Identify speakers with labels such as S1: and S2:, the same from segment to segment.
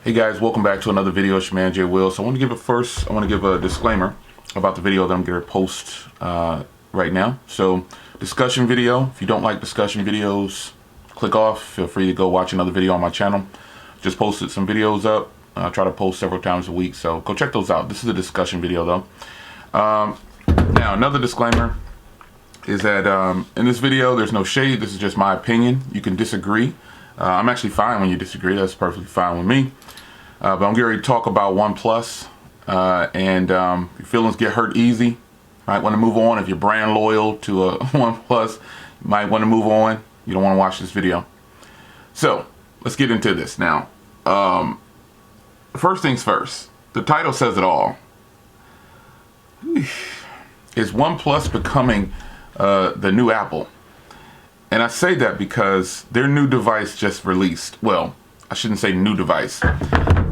S1: Hey guys, welcome back to another video. It's your man Jay Will. So I want to give a disclaimer about the video that I'm going to post right now. So discussion video. If you don't like discussion videos, click off. Feel free to go watch another video on my channel. Just posted some videos up. I try to post several times a week, so go check those out. This is a discussion video though. Now another disclaimer is that in this video there's no shade. This is just my opinion. You can disagree. I'm actually fine when you disagree. That's perfectly fine with me. But I'm getting ready to talk about Oneplus, and your feelings get hurt easy. You might want to move on. If you're brand loyal to a Oneplus, you might want to move on. You don't want to watch this video. So let's get into this now. First things first, the title says it all. Is Oneplus becoming the new Apple? And I say that because their new device just released. Well, I shouldn't say new device.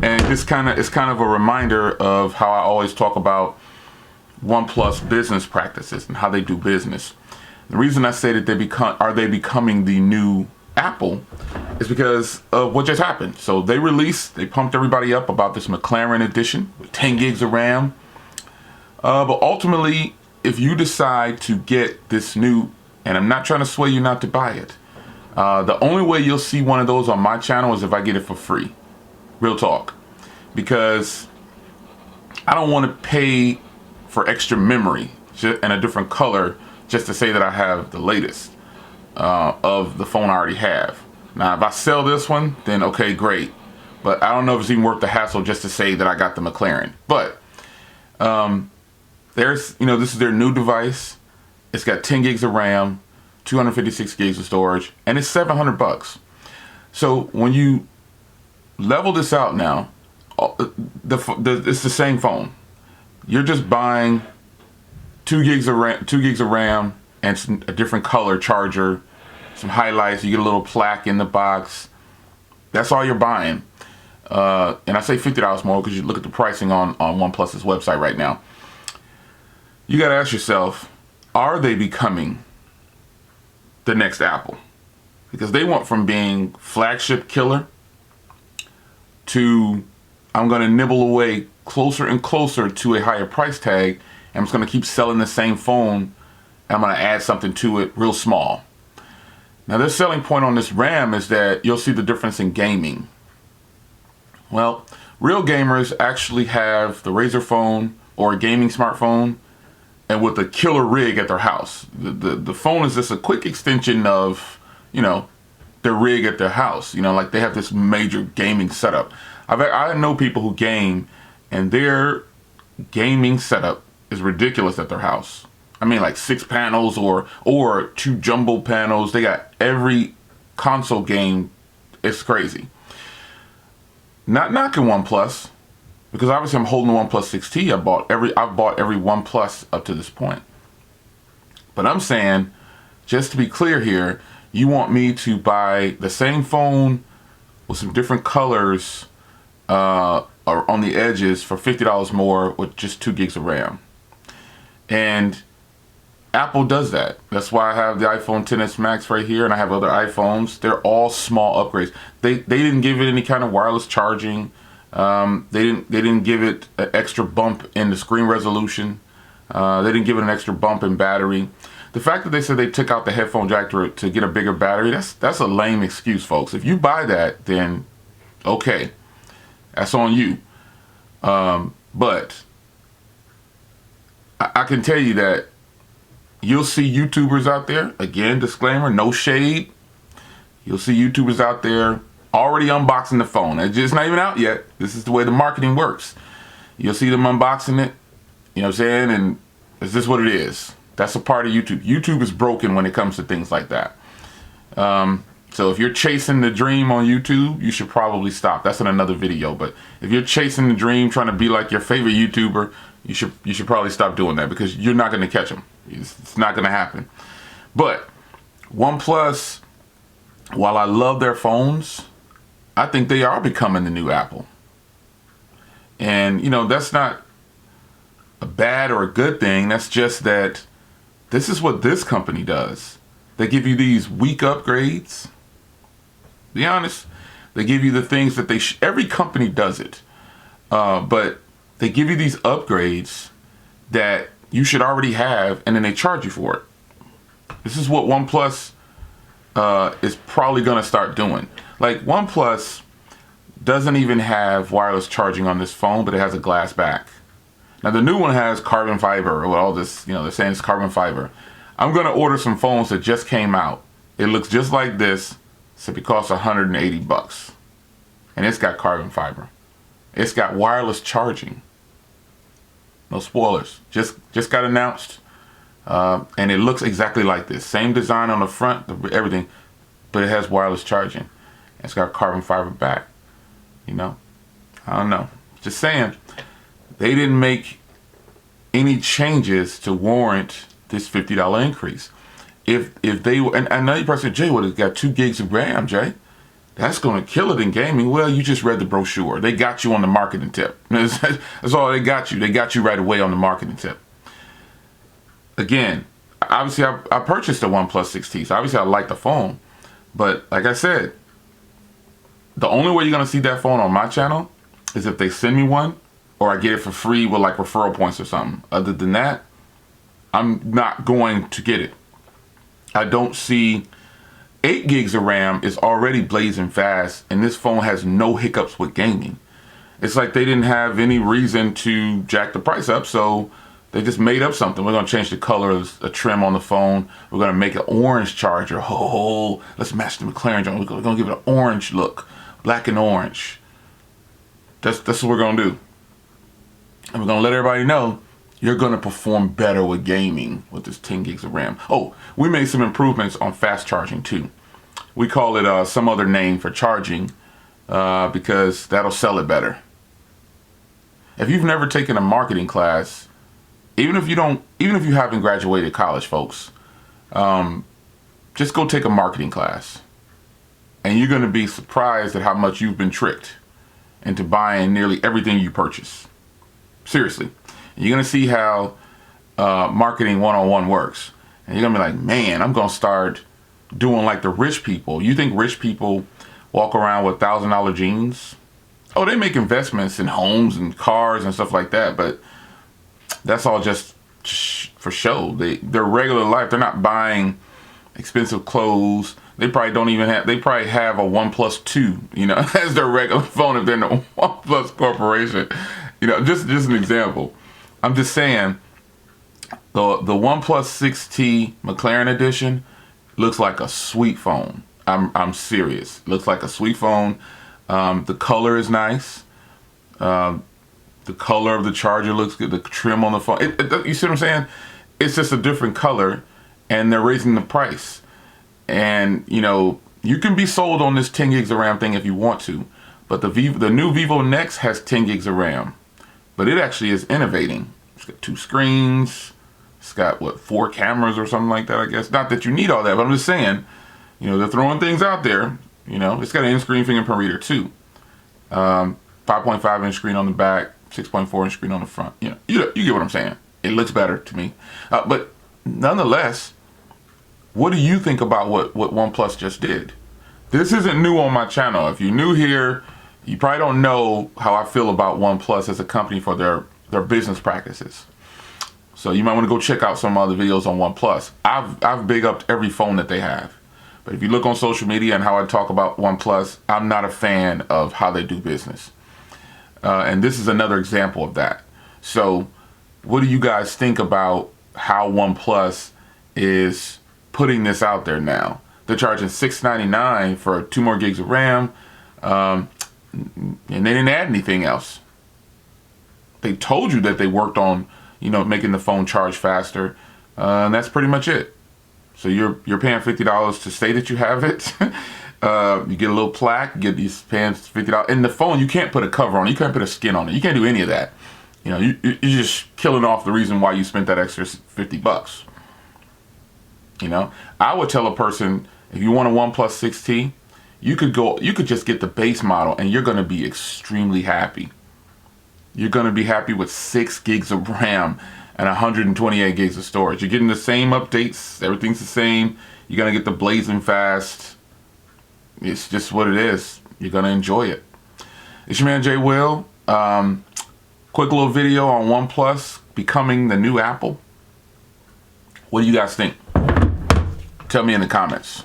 S1: And it's kind of a reminder of how I always talk about OnePlus business practices and how they do business. The reason I say that they becoming the new Apple is because of what just happened. So they pumped everybody up about this McLaren edition with 10 gigs of RAM. But ultimately, if you decide to get this new, and I'm not trying to sway you not to buy it, the only way you'll see one of those on my channel is if I get it for free. Real talk. Because I don't want to pay for extra memory and a different color just to say that I have the latest of the phone I already have. Now, if I sell this one, then okay, great. But I don't know if it's even worth the hassle just to say that I got the McLaren. But this is their new device. It's got 10 gigs of RAM, 256 gigs of storage, and it's $700. So when you level this out now, it's the same phone. You're just buying 2 gigs of RAM and a different color charger, some highlights. You get a little plaque in the box. That's all you're buying. And I say $50 more because you look at the pricing on OnePlus's website right now. You got to ask yourself, are they becoming the next Apple? Because they went from being flagship killer to I'm going to nibble away closer and closer to a higher price tag, and I'm just going to keep selling the same phone, and I'm going to add something to it real small. Now, their selling point on this RAM is that you'll see the difference in gaming. Well, real gamers actually have the Razer phone or a gaming smartphone and with a killer rig at their house. The phone is just a quick extension of, their rig at their house. Like they have this major gaming setup. I know people who game and their gaming setup is ridiculous at their house. I mean, like 6 panels or 2 jumbo panels. They got every console game. It's crazy. Not knocking OnePlus, because obviously I'm holding the OnePlus 6T. I've bought every OnePlus up to this point. But I'm saying, just to be clear here, you want me to buy the same phone with some different colors on the edges for $50 more with just 2 gigs of RAM. And Apple does that. That's why I have the iPhone XS Max right here, and I have other iPhones. They're all small upgrades. They didn't give it any kind of wireless charging. They didn't give it an extra bump in the screen resolution. They didn't give it an extra bump in battery. The fact that they said they took out the headphone jack to get a bigger battery, that's a lame excuse, folks. If you buy that, then okay, that's on you. But I can tell you that you'll see YouTubers out there, again, disclaimer, no shade. You'll see YouTubers out there already unboxing the phone. It's just not even out yet. This is the way the marketing works. You'll see them unboxing it, you know what I'm saying? And is this what it is? That's a part of YouTube. YouTube is broken when it comes to things like that. So if you're chasing the dream on YouTube, you should probably stop. That's in another video. But if you're chasing the dream, trying to be like your favorite YouTuber, you should probably stop doing that, because you're not going to catch them. It's not going to happen. But OnePlus, while I love their phones, I think they are becoming the new Apple. And, that's not a bad or a good thing. That's just that this is what this company does. They give you these weak upgrades. Be honest, They give you the things that every company does it. But they give you these upgrades that you should already have, and then they charge you for it. This is what OnePlus is probably going to start doing. Like, OnePlus doesn't even have wireless charging on this phone, but it has a glass back. Now, the new one has carbon fiber, or all this, they're saying it's carbon fiber. I'm going to order some phones that just came out. It looks just like this, except it costs $180. And it's got carbon fiber. It's got wireless charging. No spoilers. Just got announced. And it looks exactly like this. Same design on the front, everything, but it has wireless charging. It's got carbon fiber back. I don't know. Just saying, they didn't make any changes to warrant this $50 increase. If they, and I know you probably said, Jay, it's got 2 gigs of RAM, Jay. That's going to kill it in gaming. Well, you just read the brochure. They got you on the marketing tip. That's all they got you. They got you right away on the marketing tip. Again, obviously, I purchased the OnePlus 6T, so obviously I like the phone. But like I said, the only way you're going to see that phone on my channel is if they send me one, or I get it for free with like referral points or something. Other than that, I'm not going to get it. I don't see 8 gigs of RAM is already blazing fast, and this phone has no hiccups with gaming. It's like they didn't have any reason to jack the price up, so they just made up something. We're going to change the color of the trim on the phone. We're going to make an orange charger. Oh, let's match the McLaren joint. We're going to give it an orange look, black and orange. That's what we're going to do. And we're going to let everybody know you're going to perform better with gaming with this 10 gigs of RAM. Oh, we made some improvements on fast charging too. We call it some other name for charging because that'll sell it better. If you've never taken a marketing class, even if you haven't graduated college, folks, just go take a marketing class. And you're going to be surprised at how much you've been tricked into buying nearly everything you purchase. Seriously. You're going to see how marketing 101 works. And you're going to be like, man, I'm going to start doing like the rich people. You think rich people walk around with $1,000 jeans? Oh, they make investments in homes and cars and stuff like that. But that's all just for show. Their regular life, they're not buying expensive clothes. They probably have a OnePlus 2, as their regular phone if they're in the OnePlus corporation. Just an example. I'm just saying, the OnePlus 6T McLaren edition looks like a sweet phone. I'm serious. Looks like a sweet phone. The color is nice. The color of the charger looks good. The trim on the phone. You see what I'm saying? It's just a different color, and they're raising the price. And you can be sold on this 10 gigs of RAM thing if you want to, but the new Vivo Next has 10 gigs of RAM. But it actually is innovating. It's got 2 screens. It's got, 4 cameras or something like that, I guess. Not that you need all that, but I'm just saying, they're throwing things out there. It's got an in-screen fingerprint reader too. 5.5 inch screen on the back, 6.4 inch screen on the front. You get what I'm saying. It looks better to me. But nonetheless, what do you think about what OnePlus just did? This isn't new on my channel. If you're new here, you probably don't know how I feel about OnePlus as a company for their business practices. So you might want to go check out some other videos on OnePlus. I've big upped every phone that they have. But if you look on social media and how I talk about OnePlus, I'm not a fan of how they do business. And this is another example of that. So what do you guys think about how OnePlus is putting this out there now? They're charging $699 for 2 more gigs of RAM. And they didn't add anything else. They told you that they worked on, making the phone charge faster. And that's pretty much it. So you're paying $50 to say that you have it. You get a little plaque, you get these paying $50. And the phone, you can't put a cover on it. You can't put a skin on it. You can't do any of that. You're just killing off the reason why you spent that extra $50. I would tell a person, if you want a OnePlus 6T, you could just get the base model and you're going to be extremely happy. You're going to be happy with 6 gigs of RAM and 128 gigs of storage. You're getting the same updates. Everything's the same. You're going to get the blazing fast. It's just what it is. You're going to enjoy it. It's your man, Jay Will. Quick little video on OnePlus becoming the new Apple. What do you guys think? Tell me in the comments.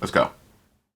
S1: Let's go.